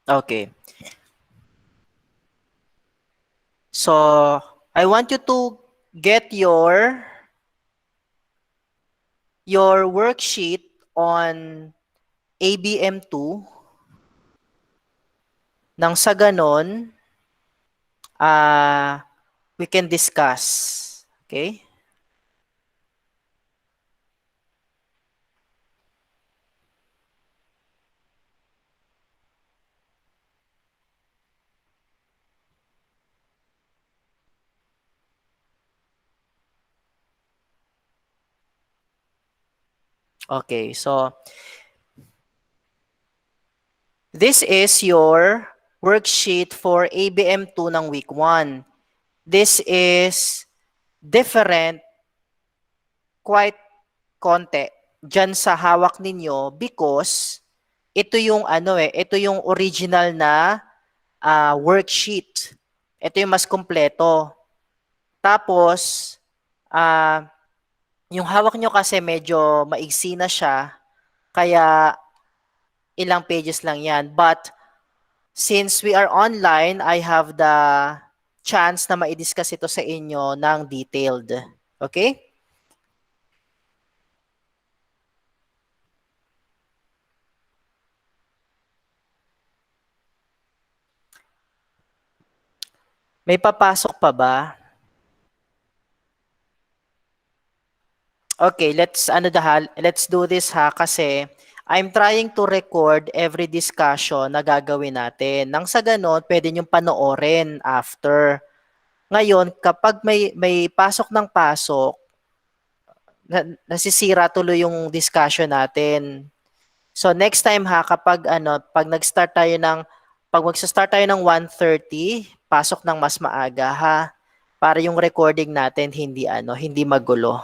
Okay. So, I want you to get your worksheet on ABM2 nang sa ganon, we can discuss. Okay? Okay, so this is your worksheet for ABM2 ng week 1. This is different quite konti dyan sa hawak ninyo because ito yung ito yung original na worksheet. Ito yung mas kompleto. Tapos, ah, yung hawak nyo kasi medyo maigsi na siya, kaya ilang pages lang yan. But, since we are online, I have the chance na ma-discuss ito sa inyo ng detailed. Okay? May papasok pa ba? Okay, let's do this ha kasi I'm trying to record every discussion na gagawin natin. Nang sa ganon, pwede niyong panoorin after. Ngayon, kapag may pasok ng pasok, nasisira tuloy yung discussion natin. So next time ha, pag magsa-start tayo ng 1:30, pasok ng mas maaga ha, para yung recording natin hindi magulo.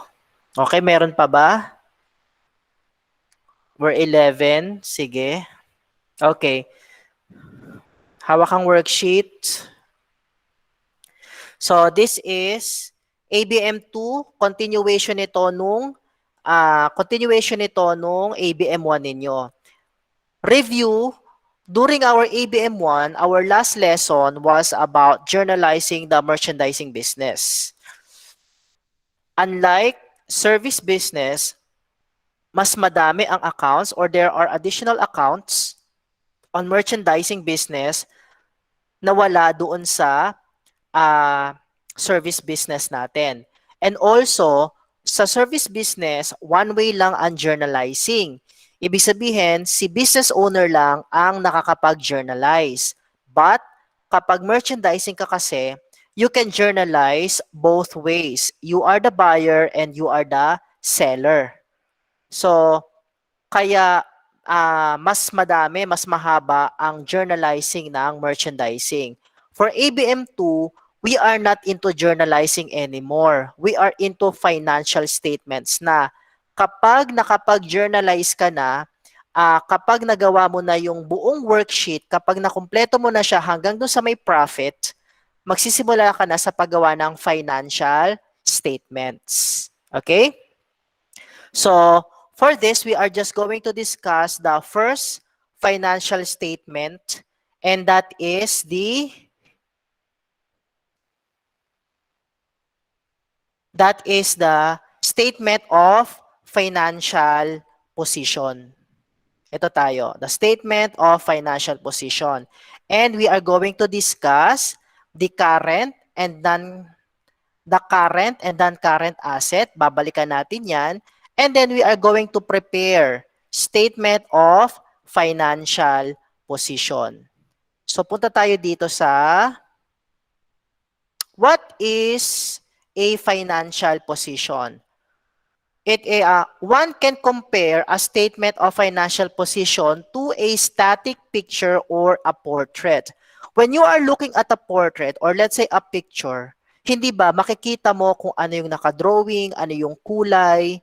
Okay, meron pa ba? We're 11. Sige. Okay. Hawak ang worksheet. So, this is ABM2. Continuation nito nung ABM1 ninyo. Review. During our ABM1, our last lesson was about journalizing the merchandising business. Unlike service business, mas madami ang accounts or there are additional accounts on merchandising business na wala doon sa service business natin. And also, sa service business, one way lang ang journalizing. Ibig sabihin, si business owner lang ang nakakapag-journalize. But, kapag merchandising ka kasi, you can journalize both ways. You are the buyer and you are the seller. So, kaya mas mahaba ang journalizing ng merchandising. For ABM2, we are not into journalizing anymore. We are into financial statements na kapag nakapag-journalize ka na, kapag nagawa mo na yung buong worksheet, kapag nakumpleto mo na siya hanggang doon sa may profit, magsisimula ka na sa paggawa ng financial statements. Okay? So, for this, we are just going to discuss the first financial statement, and that is the statement of financial position. Ito tayo, the statement of financial position. And we are going to discuss the current and non-current asset. Babalikan natin yan. And then we are going to prepare statement of financial position. So punta tayo dito sa what is a financial position? One can compare a statement of financial position to a static picture or a portrait. When you are looking at a portrait or let's say a picture, hindi ba makikita mo kung ano yung nakadrawing, ano yung kulay,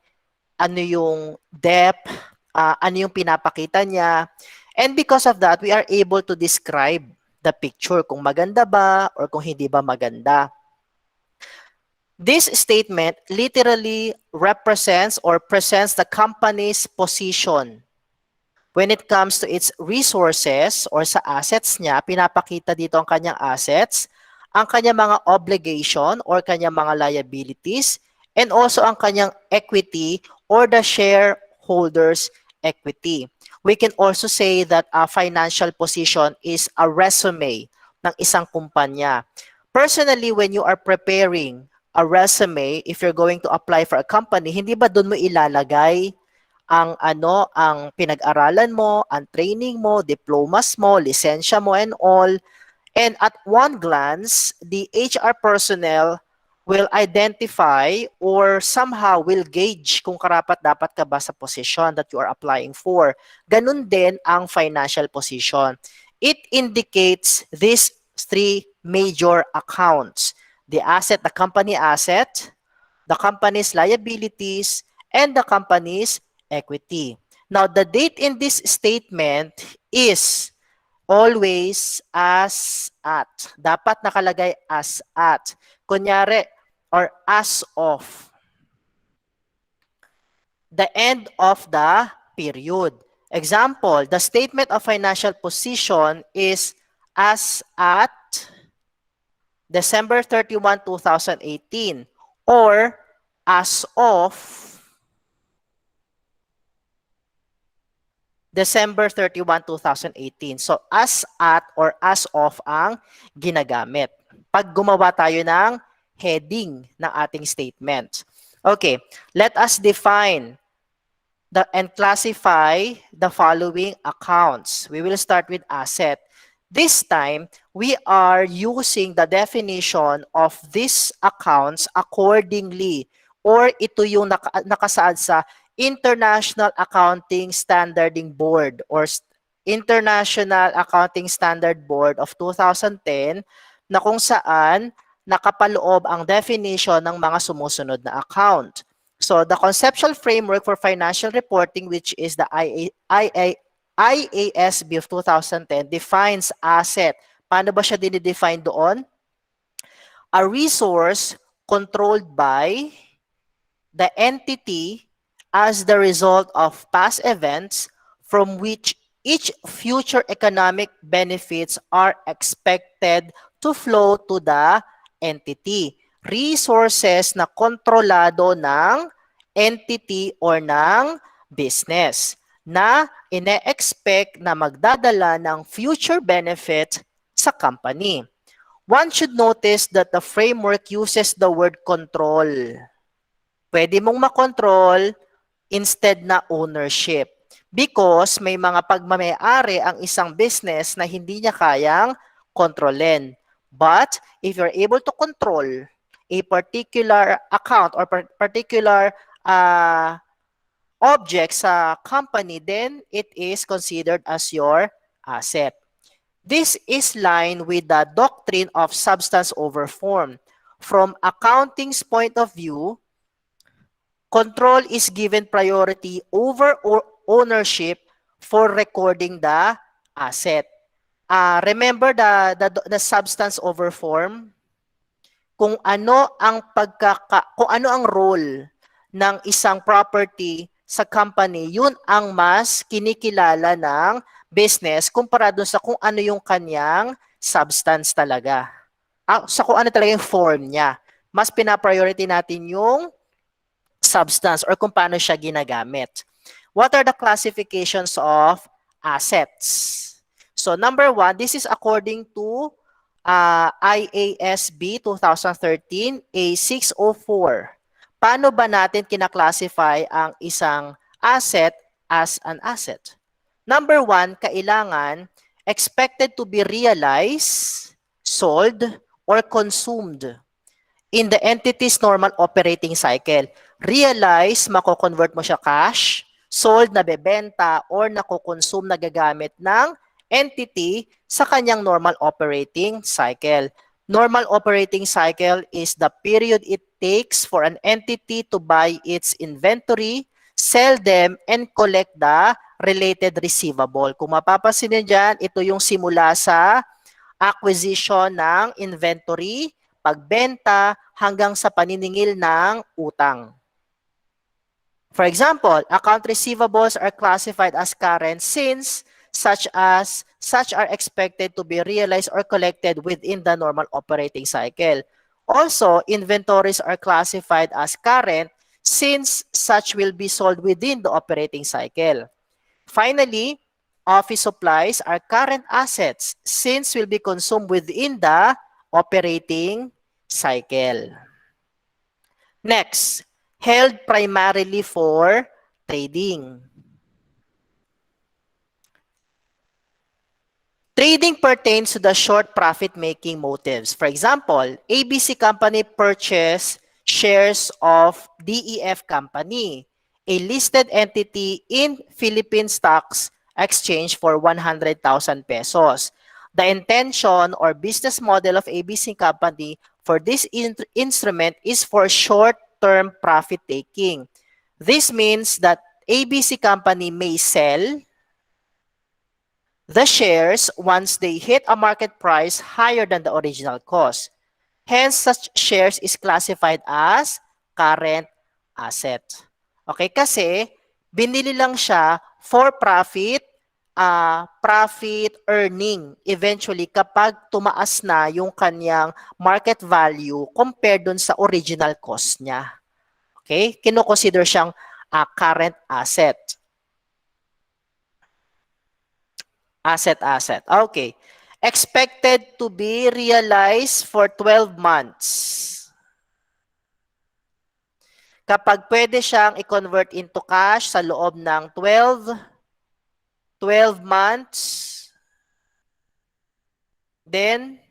ano yung depth, ano yung pinapakita niya. And because of that, we are able to describe the picture kung maganda ba or kung hindi ba maganda. This statement literally represents or presents the company's position. When it comes to its resources or sa assets niya, pinapakita dito ang kanyang assets, ang kanyang mga obligation or kanyang mga liabilities, and also ang kanyang equity or the shareholders' equity. We can also say that a financial position is a resume ng isang kumpanya. Personally, when you are preparing a resume, if you're going to apply for a company, hindi ba doon mo ilalagay ang pinag-aralan mo, ang training mo, diplomas mo, lisensya mo and all. And at one glance, the HR personnel will identify or somehow will gauge kung karapat-dapat ka ba sa position that you are applying for. Ganun din ang financial position. It indicates these three major accounts: the asset, the company asset, the company's liabilities, and the company's equity. Now, the date in this statement is always as at. Dapat nakalagay as at. Kunyari, or as of the end of the period. Example, the statement of financial position is as at December 31, 2018, or as of December 31, 2018. So, as at or as of ang ginagamit pag gumawa tayo ng heading ng ating statement. Okay, let us define and classify the following accounts. We will start with asset. This time, we are using the definition of these accounts accordingly, or ito yung nakasaad sa International Accounting Standarding Board or International Accounting Standard Board of 2010, na kung saan nakapaloob ang definition ng mga sumusunod na account. So the conceptual framework for financial reporting, which is the IASB of 2010, defines asset. Paano ba siya dinidefine doon? A resource controlled by the entity as the result of past events from which each future economic benefits are expected to flow to the entity. Resources na kontrolado ng entity or ng business na ine-expect na magdadala ng future benefit sa company. One should notice that the framework uses the word control. Pwede mong makontrol instead na ownership. Because may mga pagmamayari ang isang business na hindi niya kayang kontrolin. But if you're able to control a particular account or particular object sa company, then it is considered as your asset. This is line with the doctrine of substance over form. From accounting's point of view, control is given priority over ownership for recording the asset. Remember the substance over form? Kung ano ang role ng isang property sa company, yun ang mas kinikilala ng business kumpara dun sa kung ano yung kanyang substance talaga. Sa kung ano talaga yung form niya. Mas pina-priority natin yung substance or kung paano siya ginagamit. What are the classifications of assets? So number one, this is according to IASB 2013 A604. Paano ba natin kinaklasify ang isang asset as an asset? Number one, kailangan expected to be realized, sold, or consumed in the entity's normal operating cycle. Realize, mako-convert mo siya cash, sold, nabebenta, or nako-consume, nagagamit ng entity sa kanyang normal operating cycle. Normal operating cycle is the period it takes for an entity to buy its inventory, sell them, and collect the related receivable. Kung mapapansin niyo dyan, ito yung simula sa acquisition ng inventory, pagbenta, hanggang sa paniningil ng utang. For example, account receivables are classified as current since such are expected to be realized or collected within the normal operating cycle. Also, inventories are classified as current since such will be sold within the operating cycle. Finally, office supplies are current assets since will be consumed within the operating cycle. Next, held primarily for trading. Trading pertains to the short profit-making motives. For example, ABC Company purchased shares of DEF Company, a listed entity in Philippine Stocks Exchange for 100,000 pesos. The intention or business model of ABC Company for this instrument is for short-term profit-taking. This means that ABC Company may sell the shares once they hit a market price higher than the original cost. Hence, such shares is classified as current asset. Okay, kasi binili lang siya for profit, profit earning eventually kapag tumaas na yung kanyang market value compared dun sa original cost niya. Okay, kino-consider siyang current asset. Asset. Okay. Expected to be realized for 12 months. Kapag pwede siyang i-convert into cash sa loob ng 12 months, then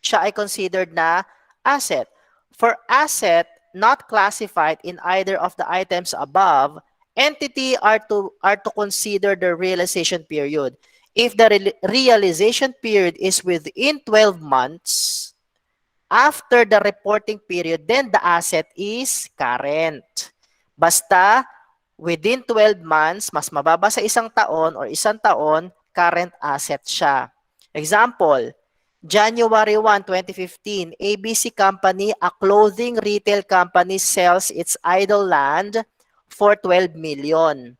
siya ay considered na asset. For asset not classified in either of the items above, entity are to consider the realization period. If the realization period is within 12 months, after the reporting period, then the asset is current. Basta within 12 months, mas mababa sa isang taon or isang taon, current asset siya. Example, January 1, 2015, ABC Company, a clothing retail company, sells its idle land for 12 million.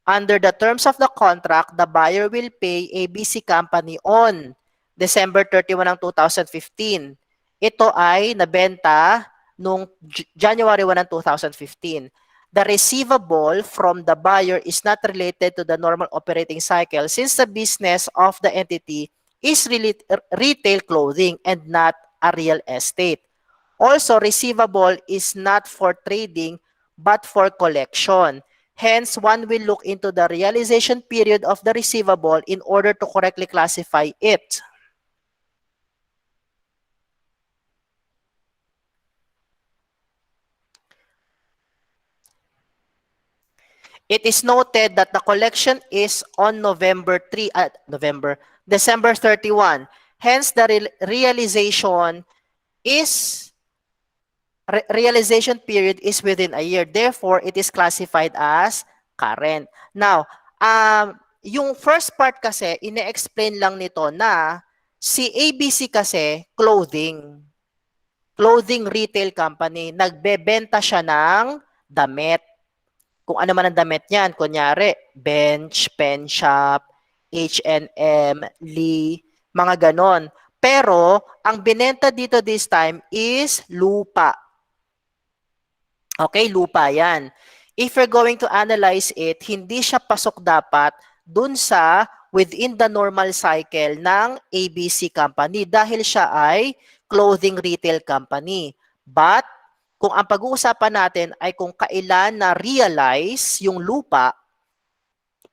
Under the terms of the contract, the buyer will pay ABC Company on December 31 ng 2015. Ito ay nabenta noong January 1 ng 2015. The receivable from the buyer is not related to the normal operating cycle since the business of the entity is retail clothing and not a real estate. Also, receivable is not for trading but for collection. Hence, one will look into the realization period of the receivable in order to correctly classify it. It is noted that the collection is on December 31. Hence, the realization period is within a year. Therefore, it is classified as current. Now, yung first part kasi, ine-explain lang nito na si ABC kasi, clothing retail company. Nagbebenta siya ng damit. Kung ano man ang damit niyan, kunyari, Bench, Pen Shop, H&M, Lee, mga ganon. Pero, ang binenta dito this time is lupa. Okay, lupa yan. If you're going to analyze it, hindi siya pasok dapat dun sa within the normal cycle ng ABC Company dahil siya ay clothing retail company. But, kung ang pag-uusapan natin ay kung kailan na realize yung lupa,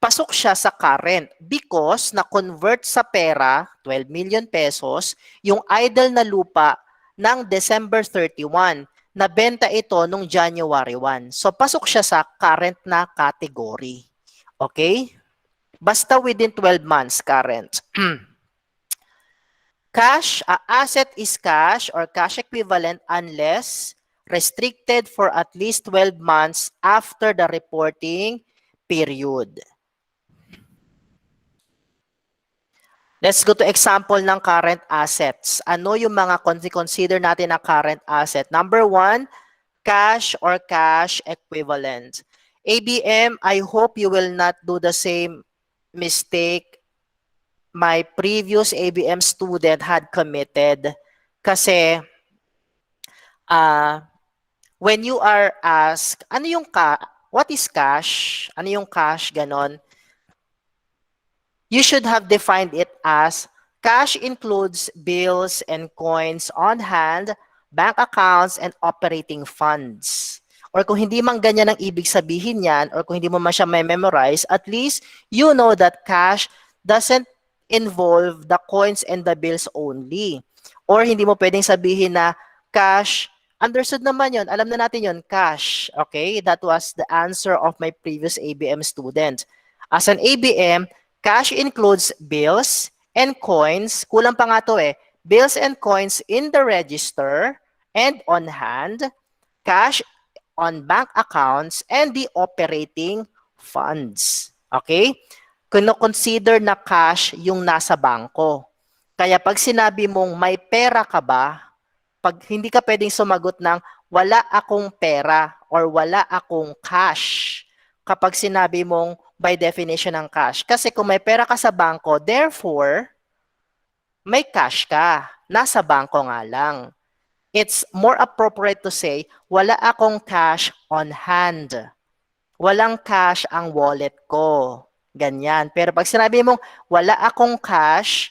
pasok siya sa current because na-convert sa pera, 12 million pesos, yung idle na lupa ng December 31. Nabenta ito nung January 1. So, pasok siya sa current na category. Okay? Basta within 12 months, current. Cash, asset is cash or cash equivalent unless restricted for at least 12 months after the reporting period. Let's go to example ng current assets. Ano yung mga consider natin na current asset? Number 1, cash or cash equivalent. ABM, I hope you will not do the same mistake my previous ABM student had committed. Kasi, when you are asked, what is cash? Ano yung cash? Ganon. You should have defined it as cash includes bills and coins on hand, bank accounts, and operating funds. Or kung hindi man ganyan ang ibig sabihin yan, or kung hindi mo man siya may memorize, at least you know that cash doesn't involve the coins and the bills only. Or hindi mo pwedeng sabihin na cash, understood naman yon, alam na natin yon, cash. Okay, that was the answer of my previous ABM student. As an ABM, cash includes bills and coins. Kulang pa nga to eh. Bills and coins in the register and on hand, cash on bank accounts, and the operating funds. Okay? Kino-consider na cash yung nasa bangko. Kaya pag sinabi mong may pera ka ba, pag hindi ka pwedeng sumagot ng wala akong pera or wala akong cash kapag sinabi mong by definition ng cash. Kasi kung may pera ka sa bangko, therefore, may cash ka. Nasa bangko nga lang. It's more appropriate to say, wala akong cash on hand. Walang cash ang wallet ko. Ganyan. Pero pag sinabi mong wala akong cash,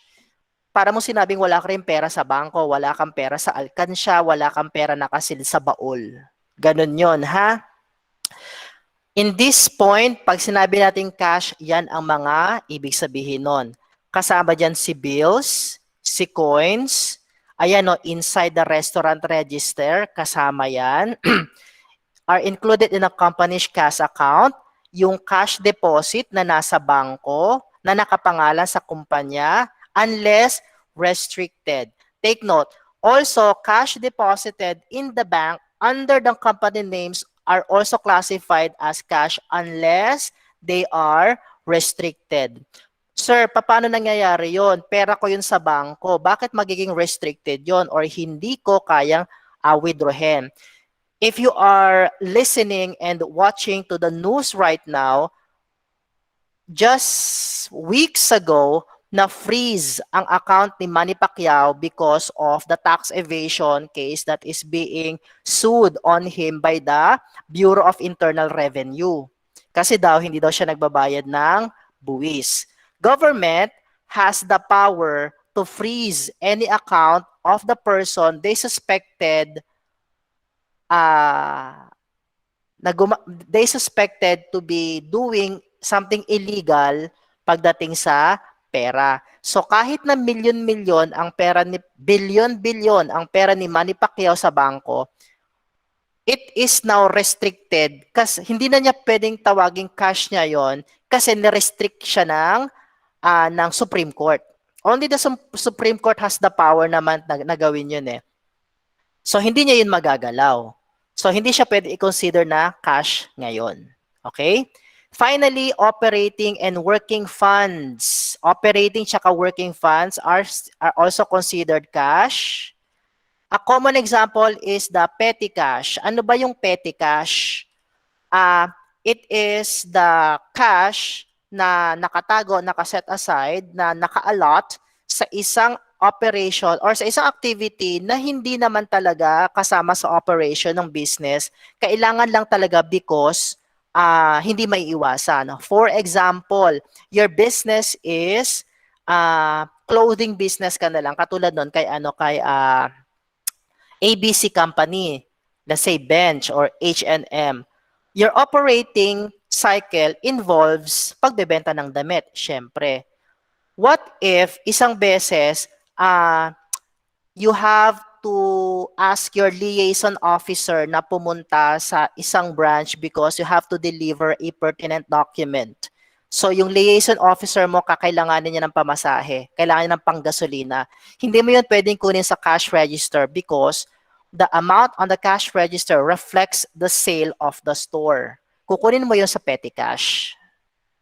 para mo sinabing wala ka rin pera sa bangko, wala kang pera sa alkansya, wala kang pera nakasil sa baul. Ganun yon, ha? In this point, pag sinabi natin cash, yan ang mga ibig sabihin nun. Kasama dyan si bills, si coins, ayan o, inside the restaurant register, kasama yan. Are included in a company's cash account, yung cash deposit na nasa bangko, na nakapangalan sa kumpanya, unless restricted. Take note, also cash deposited in the bank under the company names are also classified as cash unless they are restricted. Sir, paano nangyayari yon? Pera ko yun sa bangko. Bakit magiging restricted yon or hindi ko kayang withdrawin? If you are listening and watching to the news right now, just weeks ago, na-freeze ang account ni Manny Pacquiao because of the tax evasion case that is being sued on him by the Bureau of Internal Revenue. Kasi daw, hindi daw siya nagbabayad ng buwis. Government has the power to freeze any account of the person they suspected they suspected to be doing something illegal pagdating sa pera. So kahit na milyon-milyon ang pera ni bilyon-bilyon ang pera ni Manny Pacquiao sa bangko, it is now restricted kasi hindi na niya pwedeng tawaging cash niya yon kasi ni-restrict siya ng Supreme Court. Only the Supreme Court has the power naman na gawin yun eh. So hindi niya yun magagalaw. So hindi siya pwede i-consider na cash ngayon. Okay? Finally, operating and working funds. Operating tsaka working funds are also considered cash. A common example is the petty cash. Ano ba yung petty cash? It is the cash na nakatago, nakaset aside, na naka-allot sa isang operation or sa isang activity na hindi naman talaga kasama sa operation ng business. Kailangan lang talaga because hindi may iwasan. For example, your business is clothing business ka na lang. Katulad nun kay ABC company, let's say Bench or H&M. Your operating cycle involves pagbebenta ng damit, syempre. What if isang beses you have to ask your liaison officer na pumunta sa isang branch because you have to deliver a pertinent document. So yung liaison officer mo, kakailanganin niya ng pamasahe, kailangan niya ng panggasolina. Hindi mo yun pwedeng kunin sa cash register because the amount on the cash register reflects the sale of the store. Kukunin mo yun sa petty cash.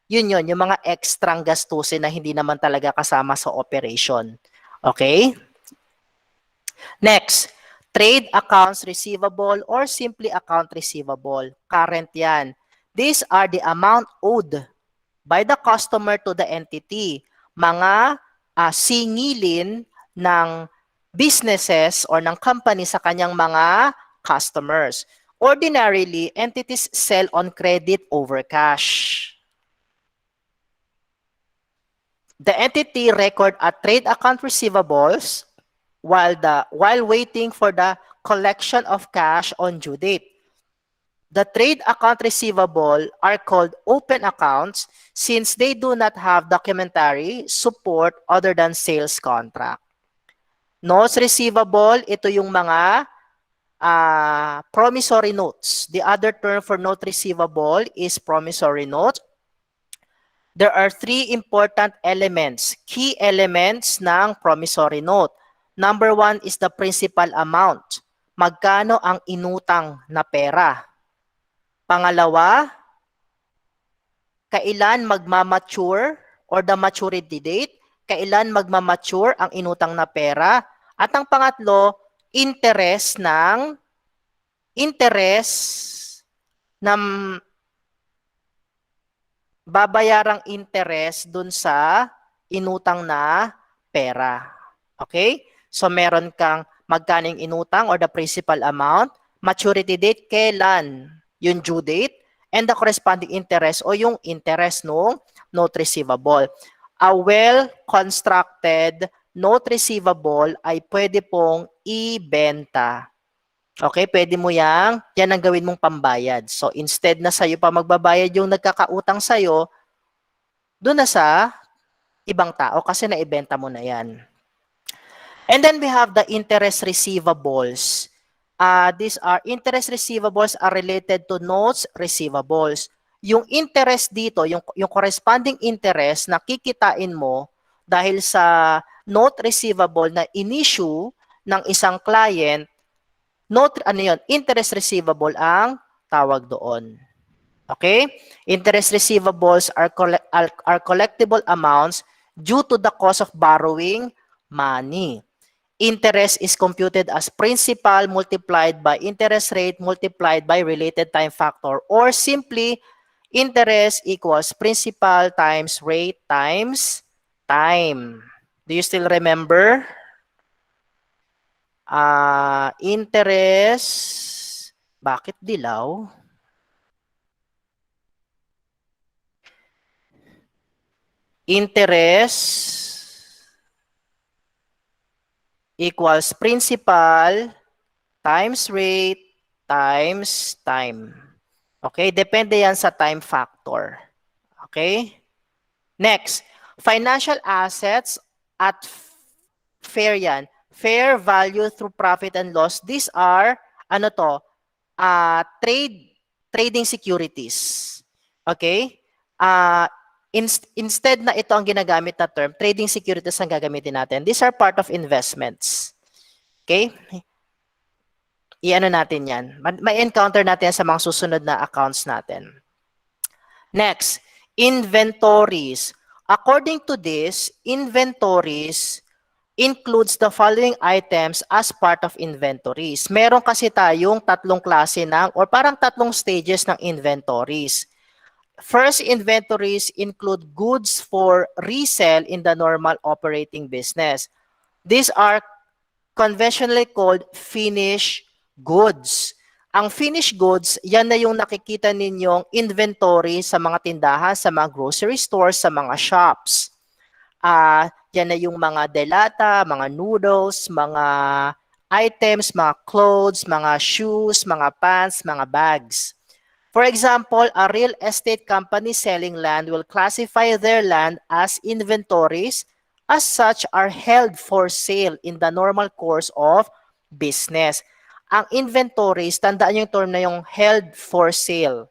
Yun, yung mga extrang gastusin na hindi naman talaga kasama sa operation. Okay? Next, trade accounts receivable or simply account receivable. Current yan. These are the amount owed by the customer to the entity. Mga singilin ng businesses or ng company sa kanyang mga customers. Ordinarily, entities sell on credit over cash. The entity record a trade account receivables while waiting for the collection of cash on due date. The trade account receivable are called open accounts since they do not have documentary support other than sales contract. Notes receivable, ito yung mga promissory notes. The other term for note receivable is promissory note. There are three important elements, key elements ng promissory note. Number one is the principal amount. Magkano ang inutang na pera? Pangalawa, kailan magmamature or the maturity date? Kailan magmamature ang inutang na pera? At ang pangatlo, interest ng babayarang interest dun sa inutang na pera. Okay? So meron kang magkano yung inutang or the principal amount, maturity date, kailan yung due date, and the corresponding interest o yung interest no note receivable. A well-constructed note receivable ay pwede pong ibenta. Okay, pwede mo yan ang gawin mong pambayad. So instead na sa'yo pa magbabayad yung nagkakautang sa'yo, doon na sa ibang tao kasi naibenta mo na yan. And then we have the interest receivables. These are interest receivables are related to notes receivables. Yung interest dito, yung corresponding interest na kikitain mo dahil sa note receivable na in-issue ng isang client, interest receivable ang tawag doon. Okay? Interest receivables are collectible amounts due to the cost of borrowing money. Interest is computed as principal multiplied by interest rate multiplied by related time factor, or simply interest equals principal times rate times time. Do you still remember? Interest, bakit dilaw? Interest equals principal times rate times time. Okay, depende yan sa time factor. Okay? Next, financial assets at fair yan. Fair value through profit and loss. These are, trading securities. Okay? Instead na ito ang ginagamit na term, trading securities ang gagamitin natin. These are part of investments. Okay? I-ano natin yan. May encounter natin sa mga susunod na accounts natin. Next, inventories. According to this, inventories includes the following items as part of inventories. Meron kasi tayong tatlong klase ng, or parang tatlong stages ng inventories. First, inventories include goods for resale in the normal operating business. These are conventionally called finished goods. Ang finished goods, yan na yung nakikita ninyong inventory sa mga tindahan, sa mga grocery stores, sa mga shops. Yan na yung mga delata, mga noodles, mga items, mga clothes, mga shoes, mga pants, mga bags. For example, a real estate company selling land will classify their land as inventories, as such are held for sale in the normal course of business. Ang inventories, tandaan yung term na yung held for sale.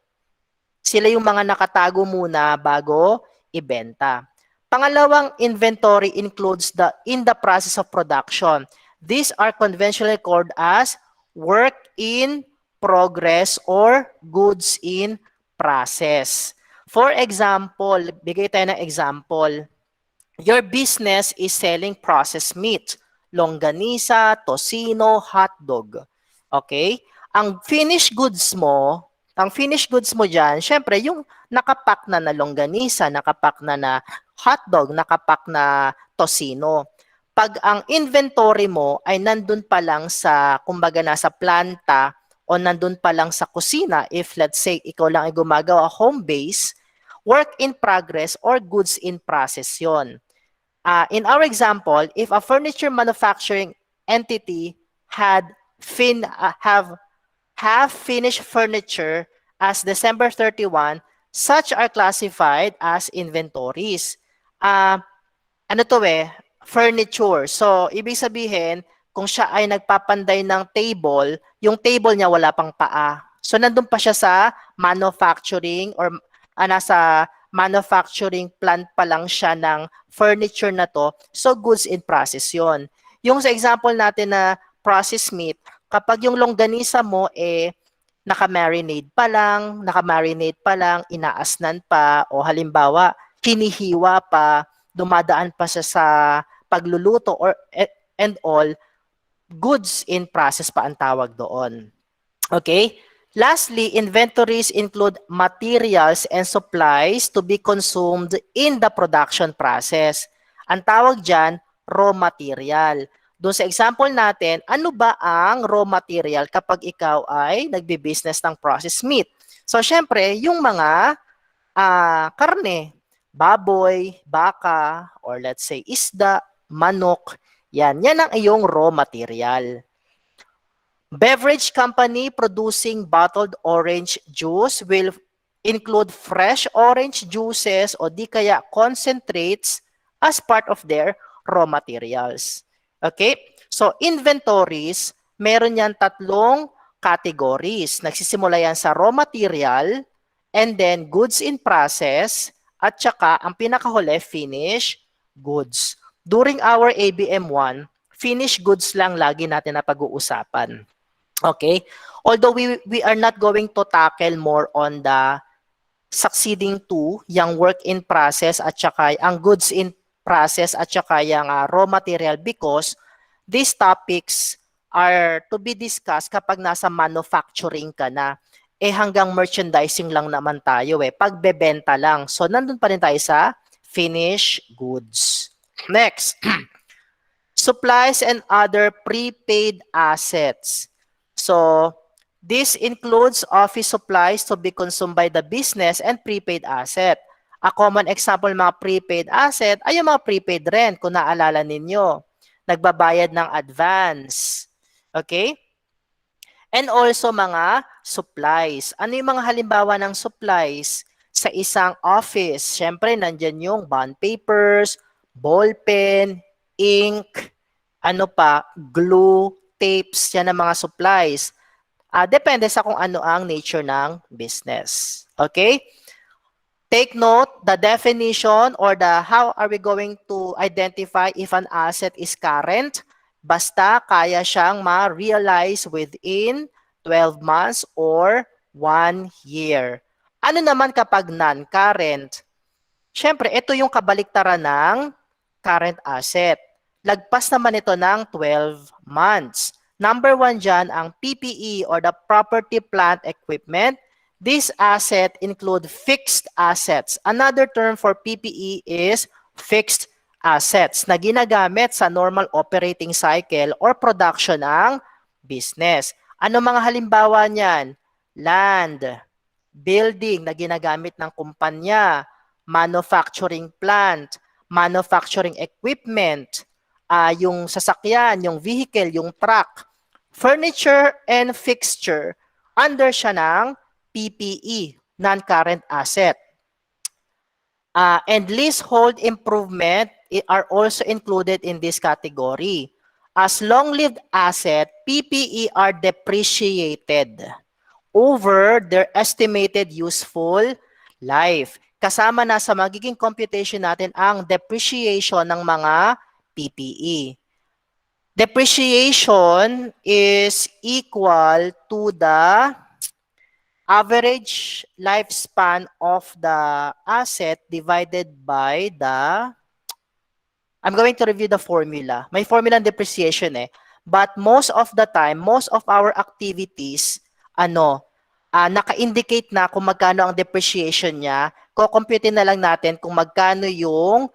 Sila yung mga nakatago muna bago ibenta. Pangalawang inventory includes in the process of production. These are conventionally called as work in progress or goods in process. For example, bigay tayo ng example. Your business is selling processed meat, longganisa, tocino, hotdog. Okay? Ang finished goods mo Ang finished goods mo dyan, syempre, yung nakapack na longganisa, nakapack na hotdog, nakapack na tocino. Pag ang inventory mo ay nandun pa lang sa, kumbaga nasa planta o nandun pa lang sa kusina, if let's say ikaw lang ay gumagawa home base, work in progress or goods in process yon. In our example, if a furniture manufacturing entity had have finished furniture as December 31, such are classified as inventories. Uh, ano to furniture. So, ibig sabihin, kung siya ay nagpapanday ng table, yung table niya wala pang paa. So, nandun pa siya sa manufacturing or nasa manufacturing plant pa lang siya ng furniture na to. So, goods in process yon. Yung sa example natin na processed meat, kapag yung longganisa mo naka-marinate pa lang, inaasnan pa, o halimbawa, hinihiwa pa, dumadaan pa siya sa pagluluto and all, goods in process pa ang tawag doon. Okay? Lastly, inventories include materials and supplies to be consumed in the production process. Ang tawag dyan, raw material. Doon sa example natin, ano ba ang raw material kapag ikaw ay nagbi-business ng processed meat? So, syempre, yung mga karne, baboy, baka, or let's say isda, manok, yan ang iyong raw material. Beverage company producing bottled orange juice will include fresh orange juices o di kaya concentrates as part of their raw materials. Okay? So, inventories, meron yan tatlong categories. Nagsisimula yan sa raw material, and then goods in process, at saka ang pinakahuli, finished goods. During our ABM1, finished goods lang lagi natin na pag-uusapan. Okay? Although we are not going to tackle more on the succeeding to, yung work in process at saka ang goods in process at saka yung raw material, because these topics are to be discussed kapag nasa manufacturing ka na. Hanggang merchandising lang naman tayo pagbebenta lang. So, nandun pa rin tayo sa finished goods. Next, supplies and other prepaid assets. So, this includes office supplies to be consumed by the business and prepaid asset. A common example ng mga prepaid asset ay yung mga prepaid rent, kung naalala ninyo. Nagbabayad ng advance. Okay? And also mga supplies. Ano yung mga halimbawa ng supplies sa isang office? Siyempre, nandyan yung bond papers, ballpen, ink, glue, tapes, yan ang mga supplies. Depende sa kung ano ang nature ng business. Okay? Take note, the definition or how are we going to identify if an asset is current? Basta kaya siyang ma-realize within 12 months or 1 year. Ano naman kapag non-current? Siyempre, ito yung kabaliktaran ng current asset. Lagpas naman ito ng 12 months. Number 1 dyan, ang PPE or the property plant equipment. This asset include fixed assets. Another term for PPE is fixed assets na ginagamit sa normal operating cycle or production ng business. Ano mga halimbawa niyan? Land, building na ginagamit ng kumpanya, manufacturing plant, manufacturing equipment, yung sasakyan, yung vehicle, yung truck, furniture and fixture, under siya ng PPE, non-current asset. And leasehold improvement are also included in this category. As long-lived asset, PPE are depreciated over their estimated useful life. Kasama na sa magiging computation natin ang depreciation ng mga PPE. Depreciation is equal to the average lifespan of the asset divided by the, I'm going to review the formula. May formula ng depreciation but most of the time, most of our activities, naka-indicate na kung magkano ang depreciation niya, kukumputin na lang natin kung magkano yung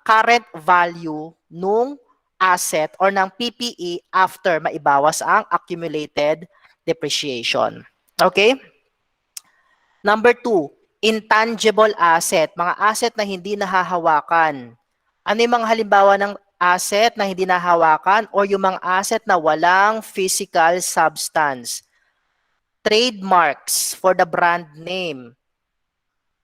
current value nung asset or ng PPE after maibawas ang accumulated depreciation. Okay? Number 2, intangible asset, mga asset na hindi nahahawakan. Ano yung mga halimbawa ng asset na hindi nahahawakan or yung mga asset na walang physical substance? Trademarks for the brand name.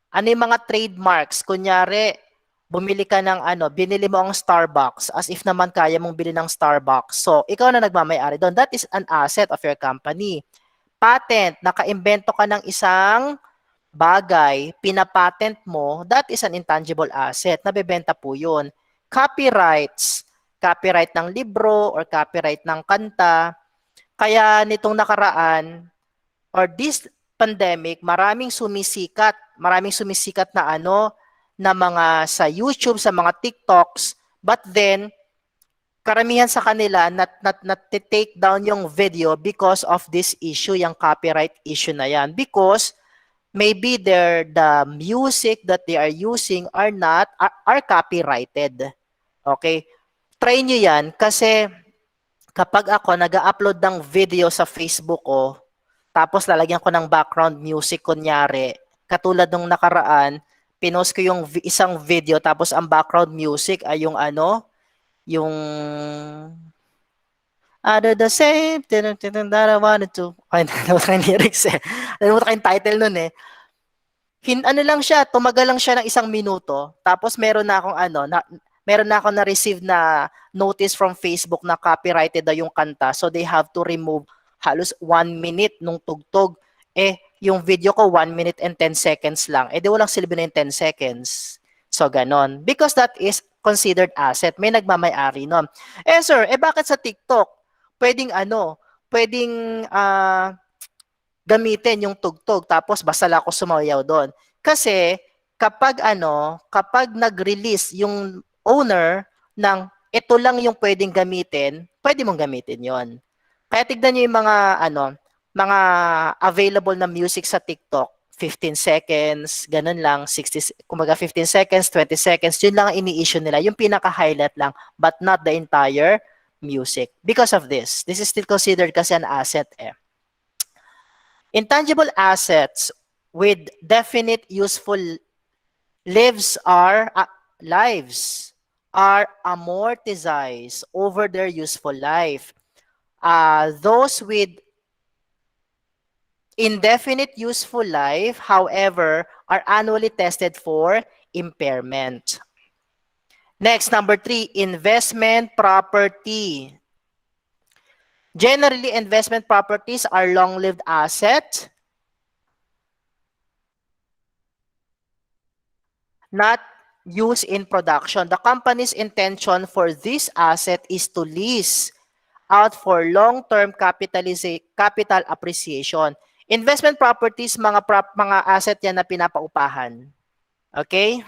Ano yung mga trademarks? Kunyari, bumili ka ng binili mo ang Starbucks as if naman kaya mong bili ng Starbucks. So, ikaw na nagmamayari doon. That is an asset of your company. Patent, nakaimbento ka ng isang bagay, pinapatent mo, that is an intangible asset. Nabebenta po yun. Copyrights, copyright ng libro or copyright ng kanta. Kaya nitong nakaraan, or this pandemic, maraming sumisikat na na mga sa YouTube, sa mga TikToks, but then karamihan sa kanila take down yung video because of this issue, yung copyright issue na yan. Because maybe the music that they are using are copyrighted. Okay? Try nyo yan kasi kapag ako nag-upload ng video sa Facebook ko, tapos lalagyan ko ng background music kunyari, katulad nung nakaraan, pinost ko yung isang video tapos ang background music ay yung yung Other the same, that I wanted to. Ay, nalimutan ko yung lyrics eh. Nalimutan ko yung title nun eh. Ano lang siya, tumagal lang siya ng 1 minuto. Tapos meron na akong meron na akong na-receive na notice from Facebook na copyrighted daw yung kanta. So they have to remove halos 1 minute nung tugtog. Yung video ko 1 minute and 10 seconds lang. Di walang silbi na yung 10 seconds. So ganon. Because that is considered asset. May nagmamay-ari nun. Sir, bakit sa TikTok? Pwedeng gamitin yung tugtog tapos basta lang ako sumayaw doon. Kasi kapag nag-release yung owner ng ito lang yung pwedeng gamitin, pwede mong gamitin yon. Kaya tignan niyo yung mga available na music sa TikTok, 15 seconds, ganun lang, 15 seconds, 20 seconds, yun lang ang ini-issue nila, yung pinaka-highlight lang, but not the entire music. Because of this is still considered kasi an asset eh. Intangible assets with definite useful lives are amortized over their useful life. Those with indefinite useful life, however, are annually tested for impairment. Next, number 3, investment property. Generally, investment properties are long-lived assets, not used in production. The company's intention for this asset is to lease out for long-term capital appreciation. Investment properties, mga asset yan na pinapaupahan. Okay?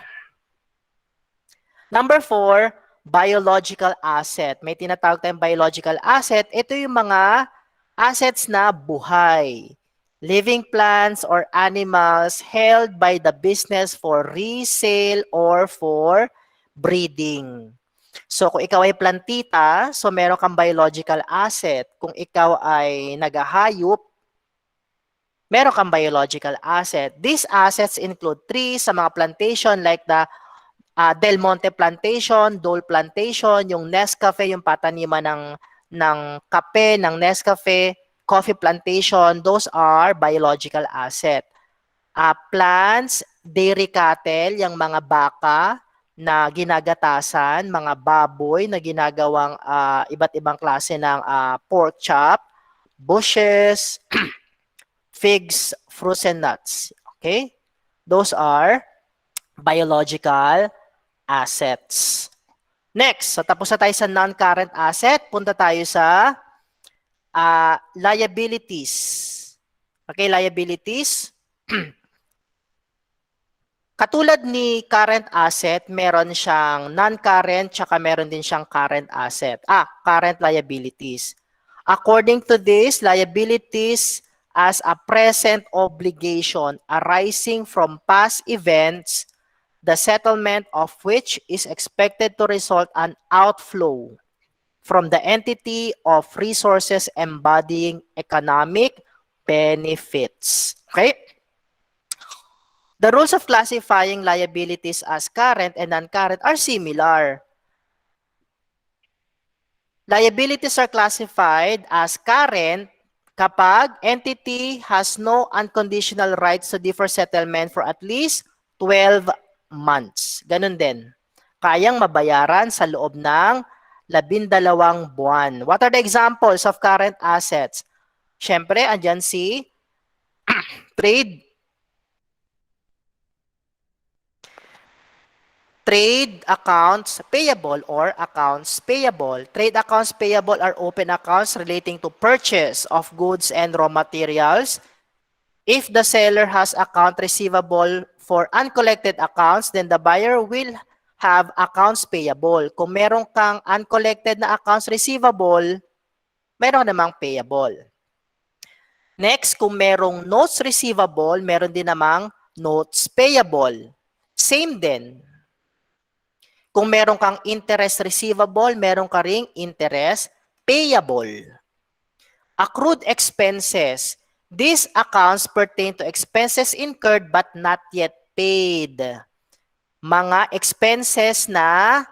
Number 4, biological asset. May tinatawag tayong biological asset. Ito yung mga assets na buhay. Living plants or animals held by the business for resale or for breeding. So kung ikaw ay plantita, so meron kang biological asset. Kung ikaw ay naghahayop, meron kang biological asset. These assets include trees sa mga plantation like the Del Monte Plantation, Dole Plantation, yung Nescafe, yung pataniman ng kape, ng Nescafe, coffee plantation, those are biological asset. Plants, dairy cattle, yung mga baka na ginagatasan, mga baboy na ginagawang iba't ibang klase ng pork chop, bushes, figs, fruits and nuts. Okay? Those are biological assets. Next, so tapos na tayo sa non-current asset, punta tayo sa liabilities. Okay, liabilities. Katulad ni current asset, meron siyang non-current, tsaka meron din siyang current asset. Current liabilities. According to this, liabilities as a present obligation arising from past events, the settlement of which is expected to result an outflow from the entity of resources embodying economic benefits. Okay? The rules of classifying liabilities as current and non-current are similar. Liabilities are classified as current kapag entity has no unconditional rights to defer settlement for at least 12 months. Ganun din. Kayang mabayaran sa loob ng 12 buwan. What are the examples of current assets? Siyempre, andyan si trade trade accounts payable or accounts payable. Trade accounts payable are open accounts relating to purchase of goods and raw materials. If the seller has account receivable for uncollected accounts, then the buyer will have accounts payable. Kung meron kang uncollected na accounts receivable, meron namang payable. Next, kung merong notes receivable, meron din namang notes payable. Same din. Kung meron kang interest receivable, meron ka ring interest payable. Accrued expenses. These accounts pertain to expenses incurred but not yet paid. Mga expenses na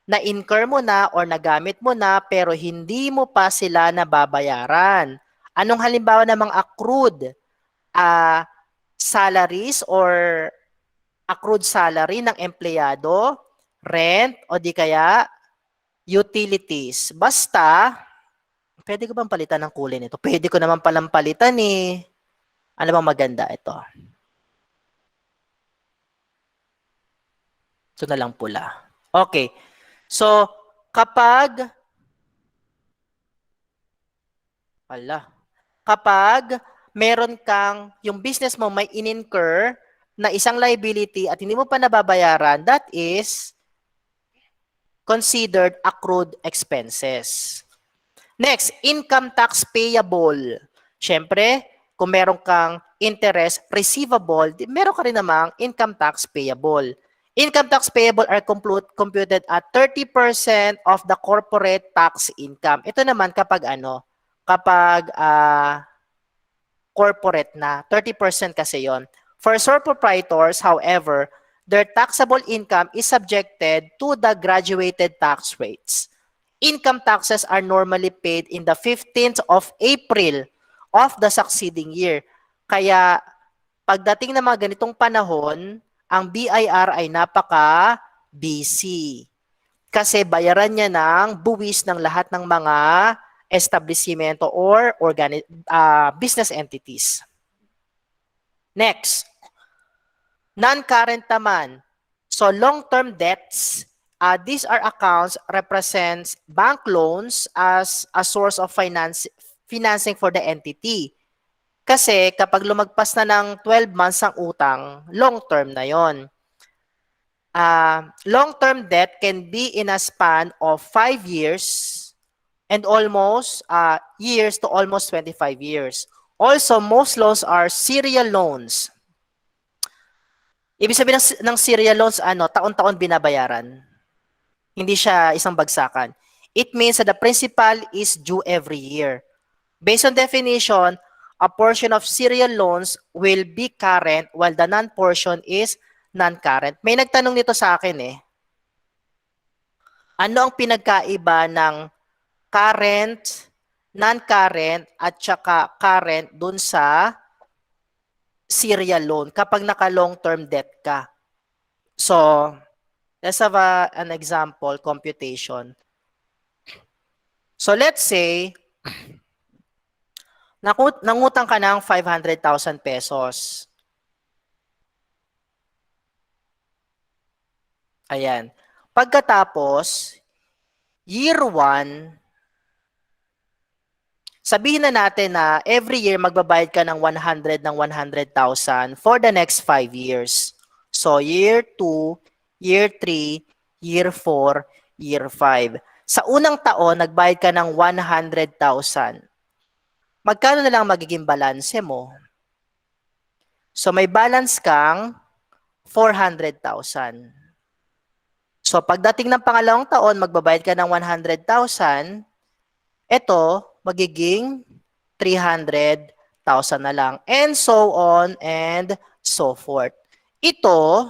na-incur mo na or nagamit mo na pero hindi mo pa sila nababayaran. Anong halimbawa ng mga accrued? Salaries or accrued salary ng empleyado, rent, o di kaya utilities. Basta, pwede ko bang palitan ng kulay nito? Pwede ko naman palang palitan eh. Ano bang maganda ito? Ito na lang pula. Okay. So, kapag meron kang, yung business mo may in-incur na isang liability at hindi mo pa nababayaran, that is considered accrued expenses. Next, income tax payable. Siyempre, kung meron kang interest receivable, meron ka rin namang income tax payable. Income tax payable are computed at 30% of the corporate tax income. Ito naman kapag ano? Kapag corporate na, 30% kasi yon. For sole proprietors, however, their taxable income is subjected to the graduated tax rates. Income taxes are normally paid in the 15th of April of the succeeding year. Kaya pagdating ng mga ganitong panahon, ang BIR ay napaka-busy. Kasi bayaran niya ng buwis ng lahat ng mga establishmento or business entities. Next, non-current naman. So long-term debts, these are accounts represents bank loans as a source of financing for the entity. Kasi kapag lumagpas na ng 12 months ang utang, long-term na yon. Long-term debt can be in a span of 5 years and almost years to almost 25 years. Also, most loans are serial loans. Ibig sabihin ng serial loans, taon-taon binabayaran. Hindi siya isang bagsakan. It means that the principal is due every year. Based on definition, a portion of serial loans will be current while the non-portion is non-current. May nagtanong nito sa akin eh. Ano ang pinagkaiba ng current, non-current, at saka current dun sa serial loan kapag naka-long-term debt ka? So, let's have an example computation. So, let's say, nangutang ka ng 500,000 pesos. Ayan. Pagkatapos, year 1, sabihin na natin na every year magbabayad ka ng 100,000 for the next 5 years. So, year 2, year 3, year 4, year 5. Sa unang taon, nagbayad ka ng 100,000. magkano na lang magiging balance mo? So may balance kang 400,000. So pagdating ng pangalawang taon, magbabayad ka ng 100,000, ito magiging 300,000 na lang. And so on and so forth. Ito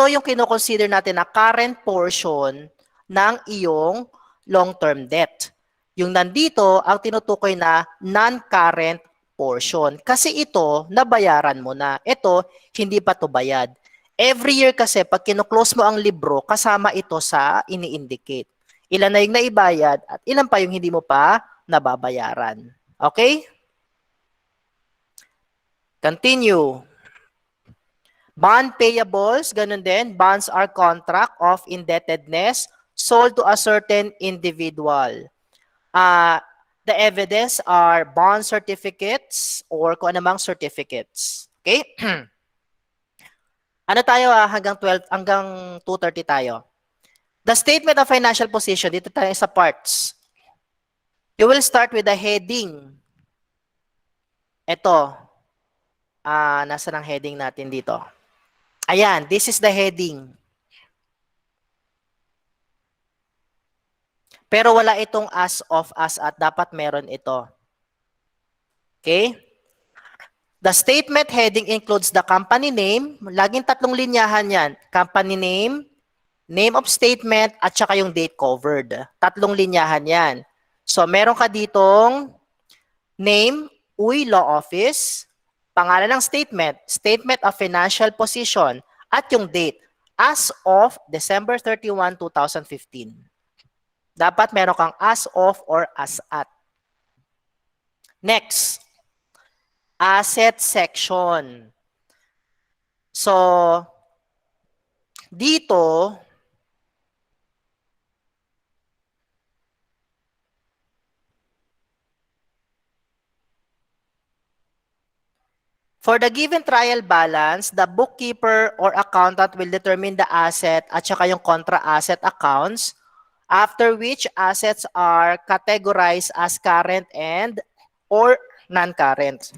yung kinoconsider natin na current portion ng iyong long-term debt. Yung nandito, ang tinutukoy na non-current portion. Kasi ito, nabayaran mo na. Ito, hindi pa to bayad. Every year kasi, pag kino-close mo ang libro, kasama ito sa ini-indicate. Ilan na yung naibayad at ilan pa yung hindi mo pa nababayaran. Okay? Continue. Bond payables, ganun din. Bonds are contract of indebtedness sold to a certain individual. The evidence are bond certificates or kung anumang certificates. Okay? Ano tayo hanggang 12, hanggang 2:30 tayo. The statement of financial position, dito tayo sa parts. You will start with the heading. Ito. Nasa ng heading natin dito. Ayan, this is the heading. Pero wala itong as of, as at. Dapat meron ito. Okay? The statement heading includes the company name. Laging 3 linyahan yan. Company name, name of statement, at saka yung date covered. 3 linyahan yan. So, meron ka ditong name, UI Law Office, pangalan ng statement, statement of financial position, at yung date, as of December 31, 2015. Dapat meron kang as of or as at. Next, asset section. So, dito, for the given trial balance, the bookkeeper or accountant will determine the asset at saka yung contra asset accounts, after which assets are categorized as current and or non-current.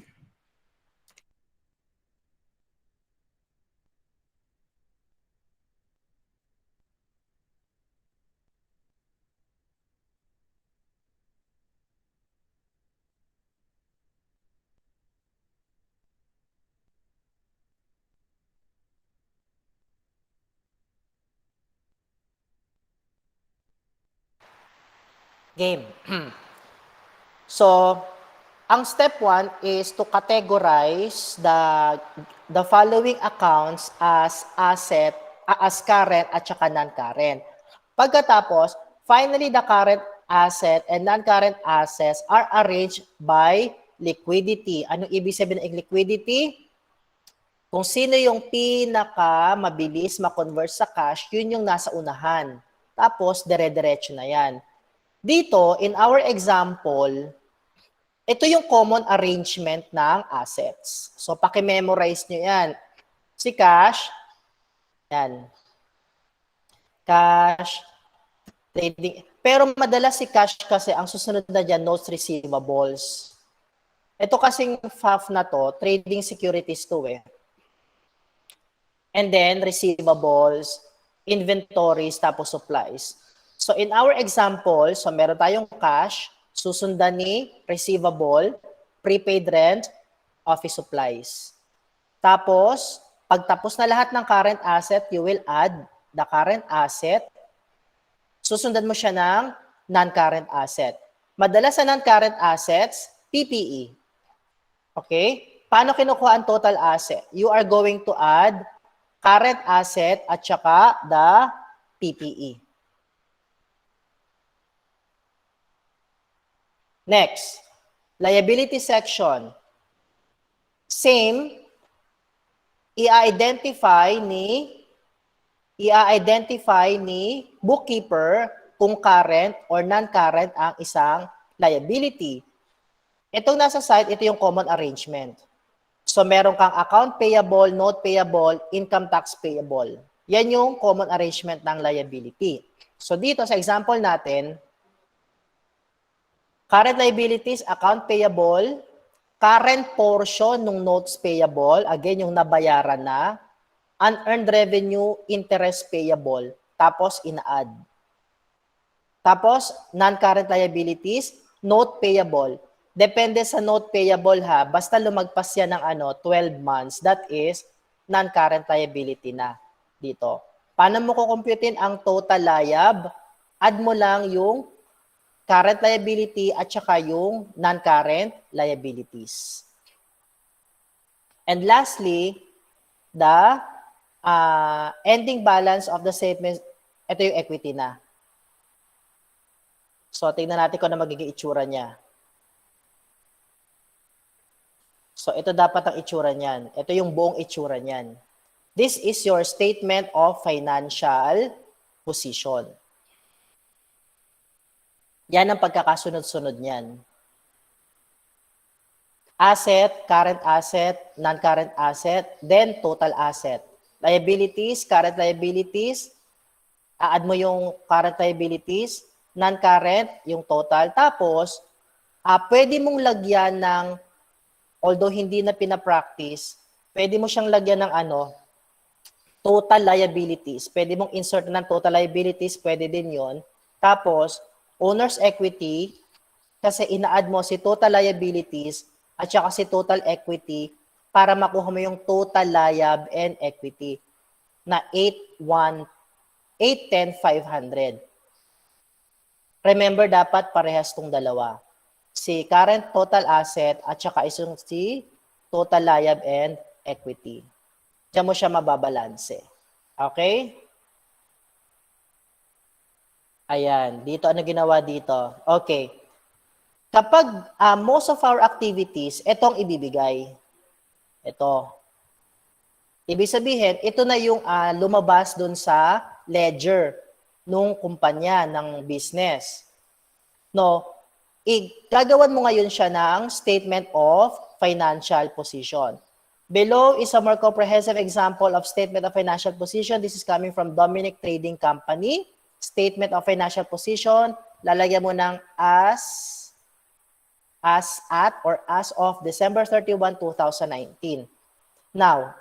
Game. So, ang step 1 is to categorize the following accounts as asset, as current at saka non-current. Pagkatapos, finally the current asset and non-current assets are arranged by liquidity. Anong ibig sabihin ng liquidity? Kung sino yung pinaka mabilis ma-convert sa cash, yun yung nasa unahan. Tapos, dire-diretso na yan. Dito, in our example, ito yung common arrangement ng assets. So, paki-memorize nyo yan. Si cash, yan. Cash, trading. Pero madalas si cash kasi, ang susunod na dyan, notes receivables. Ito kasing FAF na to, trading securities to eh. And then, receivables, inventories, tapos supplies. So, in our example, so meron tayong cash, susundan ni receivable, prepaid rent, office supplies. Tapos, pagtapos na lahat ng current asset, you will add the current asset. Susundan mo siya ng non-current asset. Madalas sa non-current assets, PPE. Okay? Paano kinukuha ang total asset? You are going to add current asset at saka the PPE. Next, liability section. Same, i-identify ni bookkeeper kung current or non-current ang isang liability. Itong nasa side, ito yung common arrangement. So, meron kang account payable, note payable, income tax payable. Yan yung common arrangement ng liability. So, dito sa example natin, Current liabilities, account payable, current portion ng notes payable, again, yung nabayaran na, unearned revenue, interest payable, tapos ina-add. Tapos, non-current liabilities, note payable. Depende sa note payable ha, basta lumagpas yan ng 12 months, that is non-current liability na dito. Paano mo kukumputin ang total liab? Add mo lang yung current liability at saka yung non-current liabilities. And lastly, the ending balance of the statement, ito yung equity na. So, tingnan natin kung ano magiging itsura niya. So, ito dapat ang itsura niyan. Ito yung buong itsura niyan. This is your statement of financial position. Yan ang pagkakasunod-sunod niyan. Asset, current asset, non-current asset, then total asset. Liabilities, current liabilities, add mo yung current liabilities, non-current, yung total. Tapos, pwede mong lagyan ng, although hindi na pinapractice, pwede mo siyang lagyan ng total liabilities. Pwede mong insert ng total liabilities, pwede din yon. Tapos, owner's equity, kasi ina-add mo si total liabilities at saka si total equity para makuha mo yung total liab and equity na 810,500. Remember, dapat parehas tong dalawa. Si current total asset at saka isang si total liab and equity. Diyan mo siya mababalanse. Okay? Ayan. Dito, ano ginawa dito? Okay. Kapag most of our activities, itong ibibigay. Ito. Ibig sabihin, ito na yung lumabas dun sa ledger nung kumpanya ng business. No, gagawan mo ngayon siya ng statement of financial position. Below is a more comprehensive example of statement of financial position. This is coming from Dominic Trading Company. Statement of financial position, lalagyan mo ng as at or as of December 31, 2019. Now,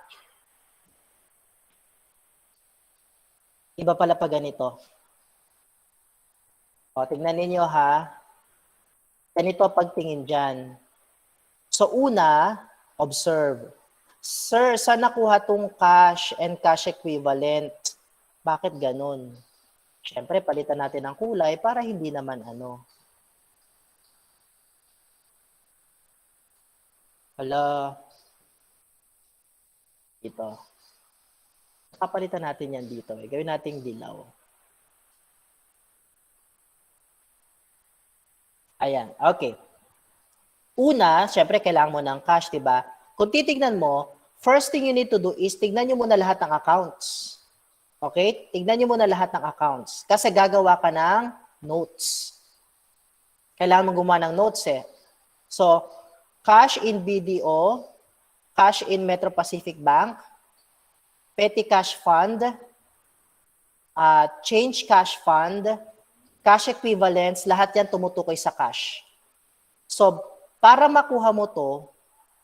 iba pala pa ganito. O, tingnan ninyo ha. Ganito pagtingin dyan. So, una, observe. Sir, saan nakuha tong cash and cash equivalent? Bakit ganun? Siyempre, palitan natin ang kulay para hindi naman Hala. Ito. Kapalitan natin yan dito. Gawin natin dilaw. Ayan. Okay. Una, syempre, kailangan mo ng cash, diba? Kung titignan mo, first thing you need to do is tignan nyo muna lahat ng accounts. Okay? Tignan nyo muna lahat ng accounts. Kasi gagawa ka ng notes. Kailangan mo gumawa ng notes eh. So, cash in BDO, cash in Metro Pacific Bank, petty cash fund, change cash fund, cash equivalents, lahat yan tumutukoy sa cash. So, para makuha mo to,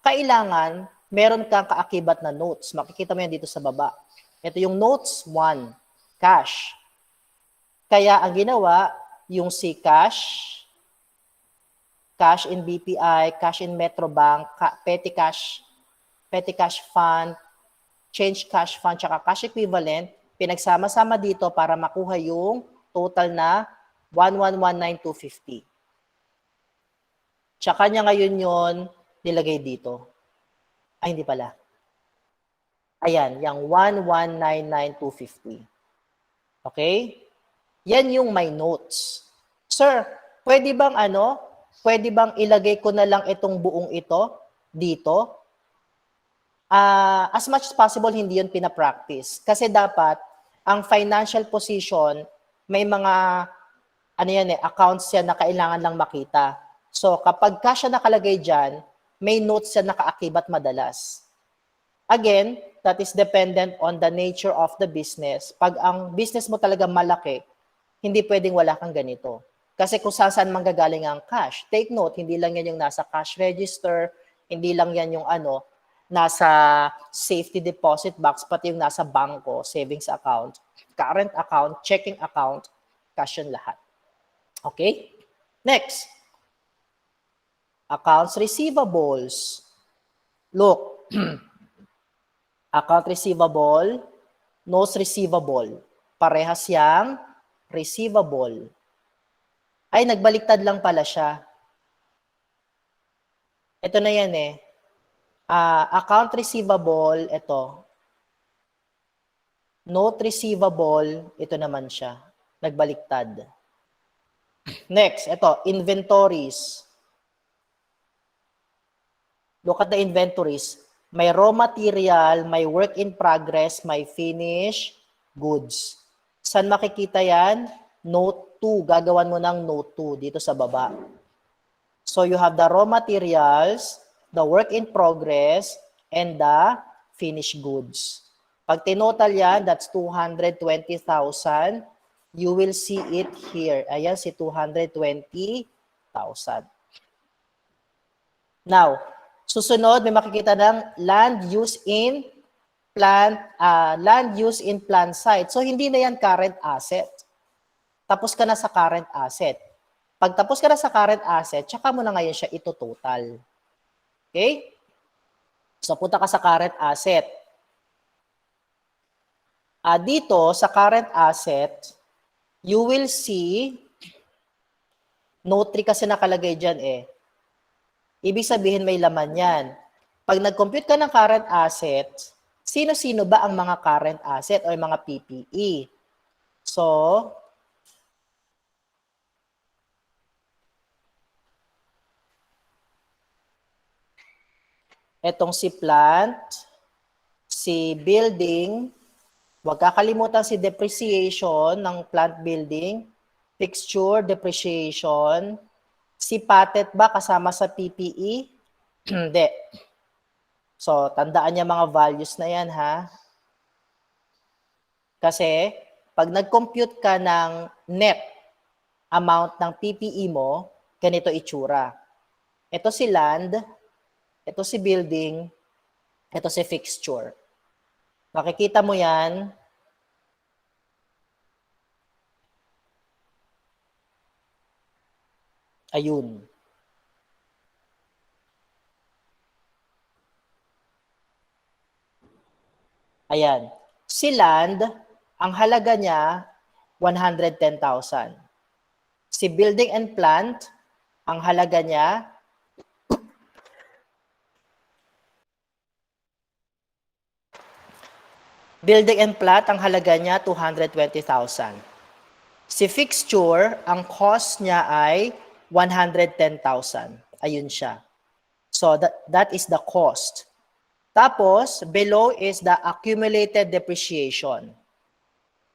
kailangan meron kang kaakibat na notes. Makikita mo yan dito sa baba. Ito yung notes 1, cash. Kaya ang ginawa, yung si cash, cash in BPI, cash in Metro Bank, petty cash fund, change cash fund, tsaka cash equivalent, pinagsama-sama dito para makuha yung total na 1,119,250. Tsaka niya ngayon yon nilagay dito. Ay, hindi pala. Ayan, yung 1,199,250. Okay? Yan yung my notes. Sir, pwede bang pwede bang ilagay ko na lang itong buong ito dito? As much as possible, hindi yun pinapractice. Kasi dapat, ang financial position, may mga accounts yan na kailangan lang makita. So, kapag cash na nakalagay dyan, may notes yan nakaakibat madalas. Again, that is dependent on the nature of the business. Pag ang business mo talaga malaki, hindi pwedeng wala kang ganito. Kasi kung saan manggagaling ang cash. Take note, hindi lang yan yung nasa cash register, hindi lang yan yung nasa safety deposit box, pati yung nasa bangko, savings account, current account, checking account, cash yun lahat. Okay? Next. Accounts receivables. Look, account receivable, notes receivable. Parehas yang receivable. Ay, nagbaliktad lang pala siya. Ito na yan eh. Account receivable, ito. Note receivable, ito naman siya. Nagbaliktad. Next, ito, inventories. Look at the inventories. May raw material, may work in progress, may finished goods. Saan makikita yan? Note 2. Gagawan mo ng note 2 dito sa baba. So you have the raw materials, the work in progress, and the finished goods. Pag tinotal yan, that's 220,000. You will see it here. Ayan, si 220,000. Now, susunod, may makikita ng land use in plant site. So, hindi na yan current asset. Tapos ka na sa current asset. Pag tapos ka na sa current asset, tsaka mo na ngayon siya ito-total. Okay? So, punta ka sa current asset. Dito, sa current asset, you will see, note 3 kasi nakalagay dyan eh. Ibig sabihin may laman yan. Pag nag-compute ka ng current asset, sino-sino ba ang mga current asset o yung mga PPE? So, etong si plant, si building, huwag kakalimutan si depreciation ng plant building, fixture, depreciation, si patet ba kasama sa PPE? Hindi. So, tandaan niya mga values na yan ha. Kasi, pag nag-compute ka ng net amount ng PPE mo, ganito itsura. Ito si land, ito si building, ito si fixture. Makikita mo yan. Ayun. Ayan. Si land, ang halaga niya, 110,000. Si building and plant, ang halaga niya, ang halaga niya, 220,000. Si fixture, ang cost niya ay 110,000. Ayun siya. So, that is the cost. Tapos, below is the accumulated depreciation.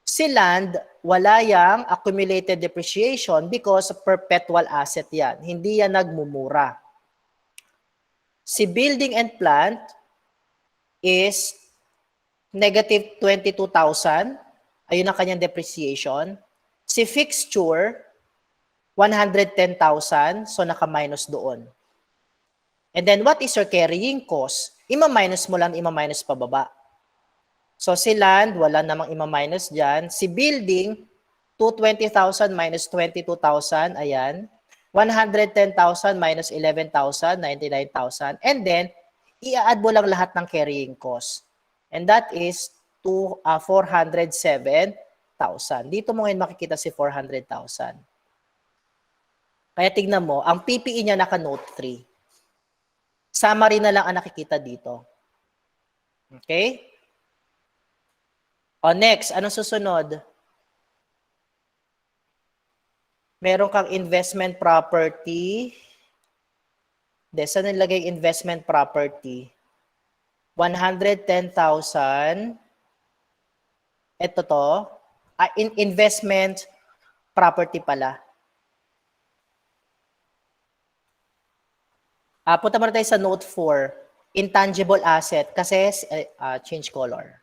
Si land, wala yang accumulated depreciation because perpetual asset yan. Hindi yan nagmumura. Si building and plant is negative 22,000. Ayun ang kanyang depreciation. Si fixture, 110,000. So, naka-minus doon. And then, what is your carrying cost? Ima-minus mo lang, ima-minus pababa. So, si land, wala namang ima-minus dyan. Si building, 220,000 minus 22,000, ayan. 110,000 minus 11,000, 99,000. And then, i-add mo lang lahat ng carrying cost. And that is 407,000. Dito mo ngayon makikita si 400,000. Kaya tignan mo, ang PPE niya naka-note 3. Summary na lang ang nakikita dito. Okay? O next, anong susunod? Meron kang investment property. Saan nilagay investment property? 110,000. Ito to. Investment property pala. Punta muna tayo sa note 4. Intangible asset. Kasi change color.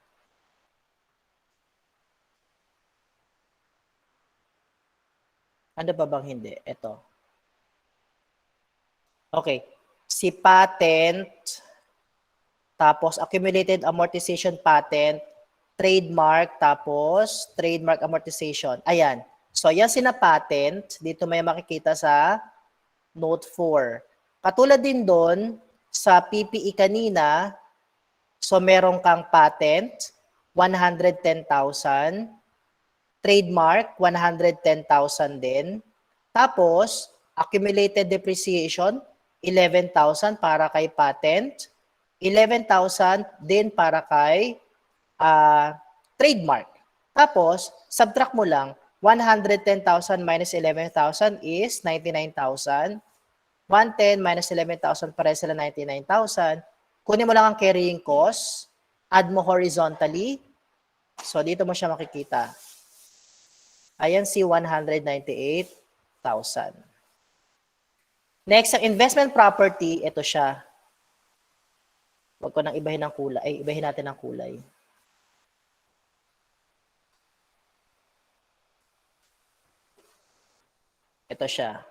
Ano ba bang hindi? Ito. Okay. Si patent, tapos accumulated amortization patent, trademark, tapos trademark amortization. Ayan. So, yan sina patent. Dito may makikita sa Note 4. Katulad din doon, sa PPE kanina, so meron kang patent, 110,000. Trademark, 110,000 din. Tapos, accumulated depreciation, 11,000 para kay patent. 11,000 din para kay trademark. Tapos, subtract mo lang, 110,000 minus 11,000 is 99,000. 110 minus 11,000 para sila 99,000. Kunin mo lang ang carrying cost, add mo horizontally. So, dito mo siya makikita. Ayan si 198,000. Next, ang investment property, ito siya. Huwag ko nang ibahin ng kulay. Ay, ibahin natin ng kulay. Ito siya.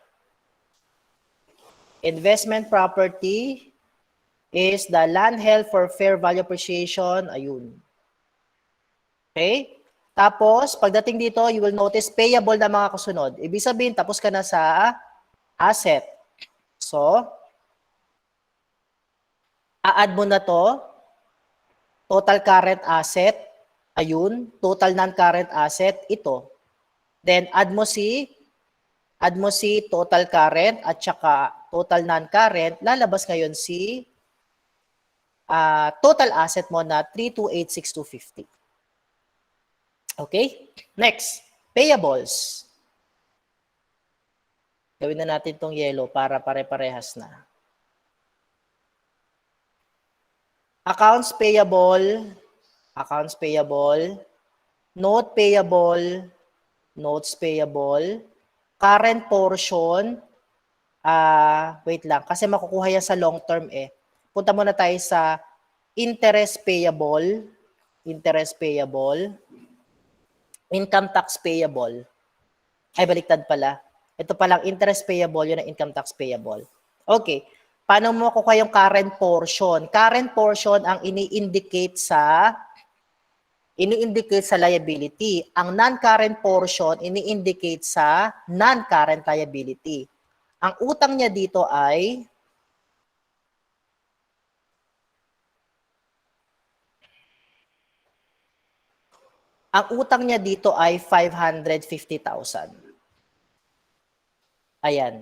Investment property is the land held for fair value appreciation. Ayun. Okay? Tapos, pagdating dito, you will notice payable na mga kasunod. Ibig sabihin, tapos ka na sa asset. So, a-add mo na to. Total current asset. Ayun. Total non-current asset. Ito. Then, add mo si total current at saka total non-current. Lalabas ngayon si total asset mo na 328,650. Okay? Next, payables. Gawin na natin itong yellow para pare-parehas na. Accounts payable, note payable, notes payable, current portion, wait lang, kasi makukuha yan sa long term eh. Punta muna tayo sa interest payable, income tax payable. Ay, baliktad pala. Ito palang interest payable, yun ang income tax payable. Okay. Paano mo makukuha yung current portion? Current portion ang ini-indicate sa liability. Ang non-current portion ini-indicate sa non-current liability. Ang utang niya dito ay ang utang niya dito ay 550,000. Ayan.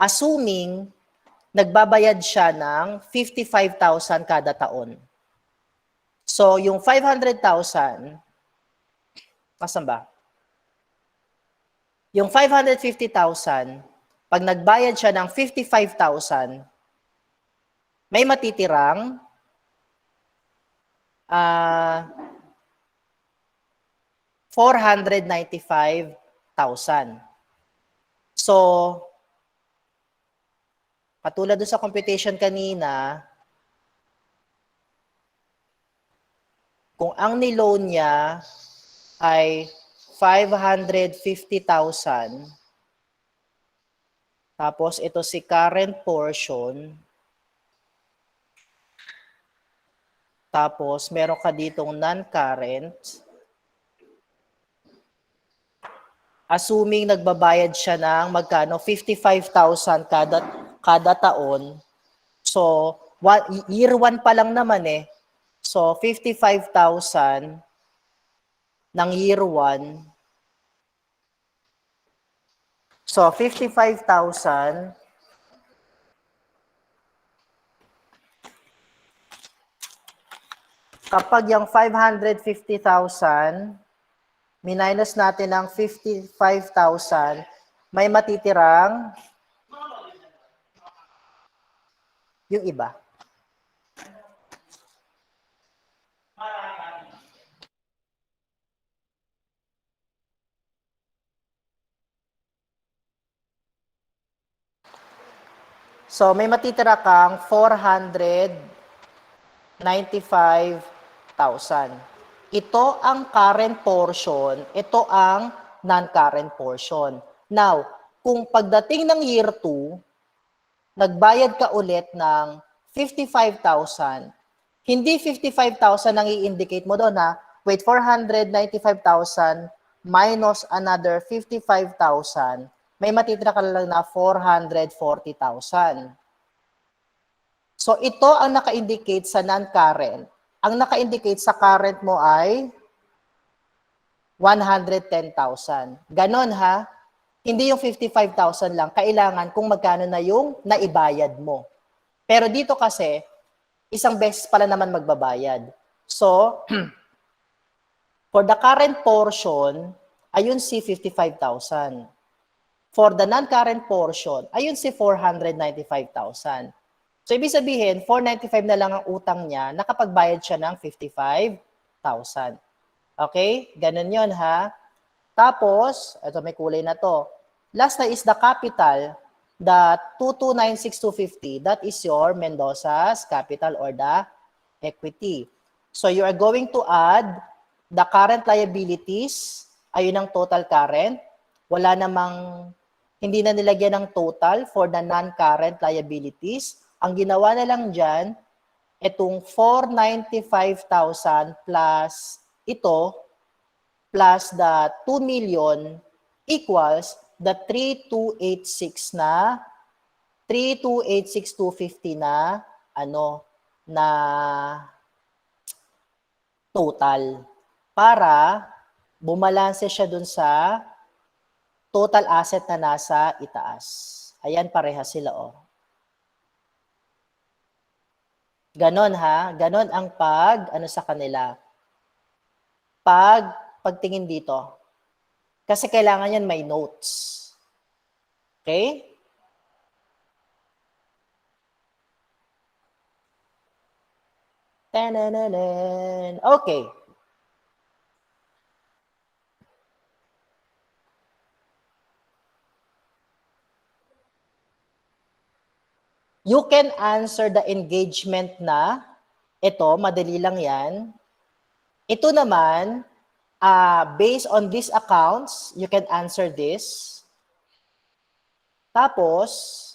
Assuming nagbabayad siya ng 55,000 kada taon. So, yung 500,000, kasan ba? Yung 550,000, pag nagbayad siya ng 55,000, may matitirang 495,000. So, katulad doon sa computation kanina, kung ang niloan niya ay 550,000, tapos ito si current portion, tapos meron ka ditong non-current, assuming nagbabayad siya ng magkano 55,000 kada taon. So, year 1 pa lang naman eh. So, 55,000 ng year 1. So, 55,000 kapag yung 550,000 minus natin ng 55,000, may matitirang yung iba. So, may matitira kang 495,000. Ito ang current portion. Ito ang non-current portion. Now, kung pagdating ng year 2, nagbayad ka ulit ng 55,000, hindi 55,000 ang i-indicate mo doon ha. Wait, 495,000 minus another 55,000, may matitira ka lang na 440,000. So ito ang naka-indicate sa non-current. Ang naka-indicate sa current mo ay 110,000. Ganon ha. Hindi yung 55,000 lang. Kailangan kung magkano na yung naibayad mo. Pero dito kasi, isang beses pala naman magbabayad. So, for the current portion, ayun si 55,000. For the non-current portion, ayun si 495,000. So, ibig sabihin, 495 na lang ang utang niya, nakapagbayad siya ng 55,000. Okay? Ganun yon ha. Tapos, ito may kulay na to. Last na is the capital, the 2296250. That is your Mendoza's capital or the equity. So you are going to add the current liabilities, ayun ang total current. Wala namang, hindi na nilagyan ng total for the non-current liabilities. Ang ginawa na lang dyan, itong 495,000 plus ito, plus the 2 million equals the 3286 na 3286,250 na na total para bumalanse siya dun sa total asset na nasa itaas. Ayan, pareha sila Ganon ha, ganon ang sa kanila. Pagtingin dito. Kasi kailangan yan may notes. Okay? Tanananan. Okay. You can answer the engagement na. Ito, madali lang yan. Ito naman, based on these accounts, you can answer this. Tapos,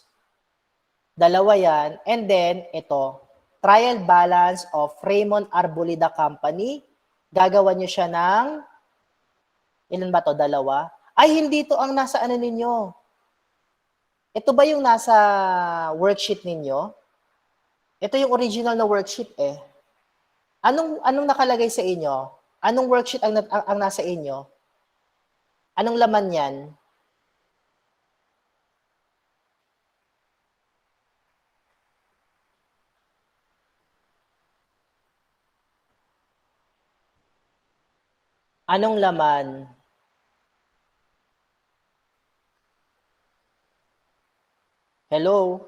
dalawa yan. And then, ito, trial balance of Raymond Arbolida Company. Gagawa nyo siya ng, ilan ba to? Dalawa? Ay, hindi to ang nasa ninyo. Ito ba yung nasa worksheet ninyo? Ito yung original na worksheet eh. Anong nakalagay sa inyo? Anong worksheet ang nasa inyo? Anong laman yan? Anong laman? Hello?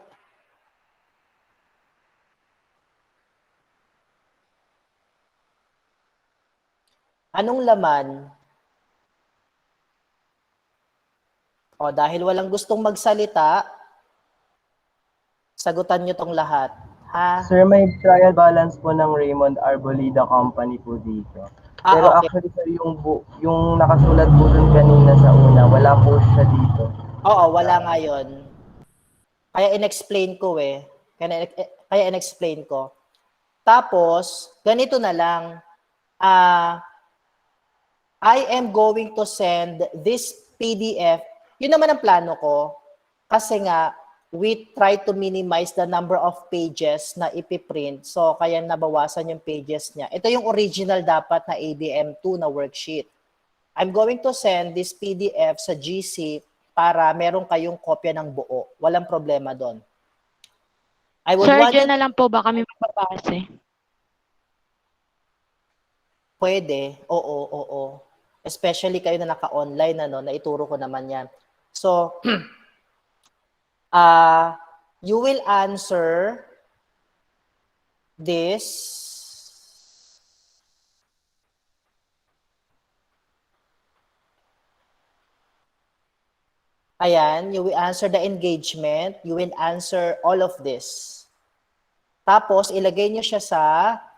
Anong laman? O, dahil walang gustong magsalita, sagutan nyo tong lahat. Ha? Sir, may trial balance po ng Raymond Arbolida Company po dito. Pero Okay. actually, sir, yung nakasulat po dun kanina sa una, wala po siya dito. Oo, wala nga yun. Kaya in-explain ko eh. Kaya in-explain ko. Tapos, ganito na lang. I am going to send this PDF. Yun naman ang plano ko. Kasi nga, we try to minimize the number of pages na ipiprint. So, kaya nabawasan yung pages niya. Ito yung original dapat na ABM2 na worksheet. I'm going to send this PDF sa GC para meron kayong kopya ng buo. Walang problema doon. Sir, dyan na lang po ba kami magbabase? Pwede. Oo. Especially kayo na naka-online, naituro ko naman yan. So, you will answer this. Ayan, you will answer the engagement. You will answer all of this. Tapos, ilagay nyo siya sa,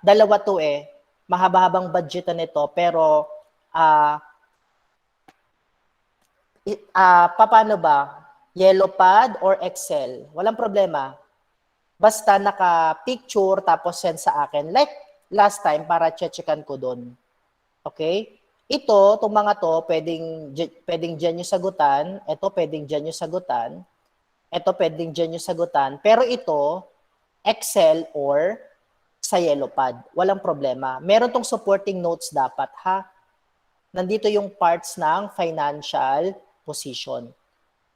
dalawa to eh. Mahaba-habang budget na nito, pero Paano ba? Yellow pad or Excel? Walang problema. Basta naka-picture tapos send sa akin. Like last time para checkan ko doon. Okay? Itong mga to, pwedeng dyan yung sagutan. Ito, pwedeng dyan yung sagutan. Ito, pwedeng dyan yung sagutan. Pero ito, Excel or sa yellow pad. Walang problema. Meron tong supporting notes dapat, ha? Nandito yung parts ng financial position.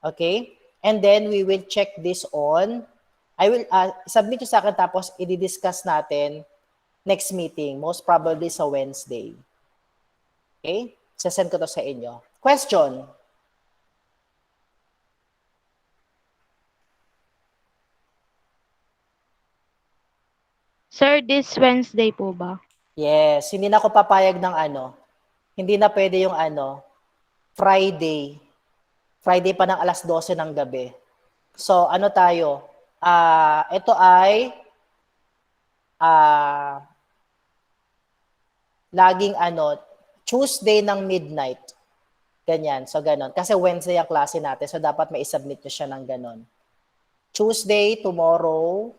Okay? And then, we will check this on. I will submit nyo sa akin tapos i-discuss natin next meeting, most probably sa Wednesday. Okay? Sasend ko to sa inyo. Question? Sir, this Wednesday po ba? Yes. Hindi na ako papayag ng hindi na pwede yung Friday. Friday pa ng alas 12 ng gabi. So, ano tayo? Ito ay laging Tuesday ng midnight. Ganyan. So, ganon. Kasi Wednesday ang klase natin. So, dapat may submit nyo siya ng ganon. Tuesday, tomorrow,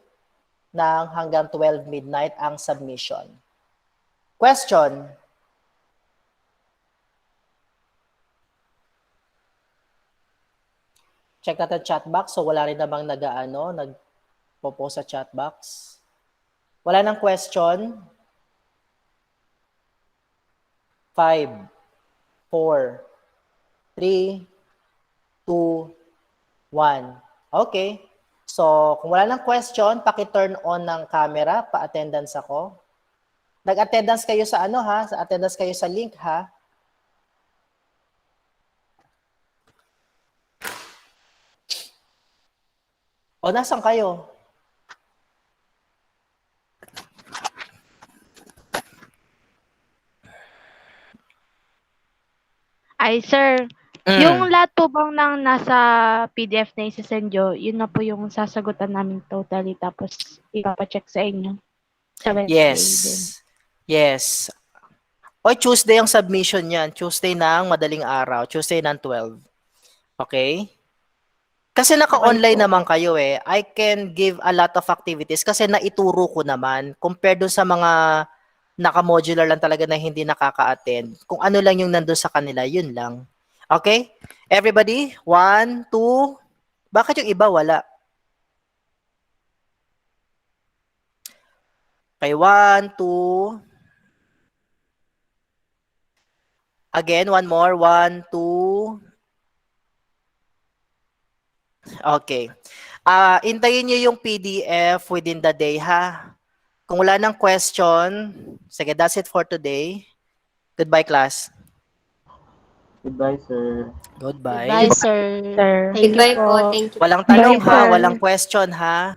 ng hanggang 12 midnight ang submission. Question? Check natin chat box. So, wala rin namang nagpo-post sa chat box. Wala nang question. 5, 4, 3, 2, 1. Okay. So, kung wala nang question, paki-turn on ng camera, pa-attendance ako. Nag-attendance kayo sa sa attendance kayo sa link, ha? O, nasan kayo? Ay, sir, yung lahat po bang nasa PDF na isasend nyo, yun na po yung sasagutan namin totally tapos ipapacheck sa inyo sa Wednesday din. Yes. O, Tuesday ang submission yan. Tuesday ng madaling araw. Tuesday ng 12. Okay? Kasi naka-online Okay po. naman kayo eh. I can give a lot of activities kasi naituro ko naman compared dun sa mga naka-modular lang talaga na hindi nakaka-attend. Kung ano lang yung nandun sa kanila, yun lang. Okay? Everybody, 1, 2. Bakit yung iba wala? Okay, 1, 2. Again, one more. 1, 2. Okay. Intayin nyo yung PDF within the day, ha? Kung wala ng question, sige, that's it for today. Goodbye, class. Goodbye, sir. Goodbye. Goodbye, sir. Sir. Thank you Goodbye po. po. Thank you. Walang Bye, tanong ha, sir. walang question ha.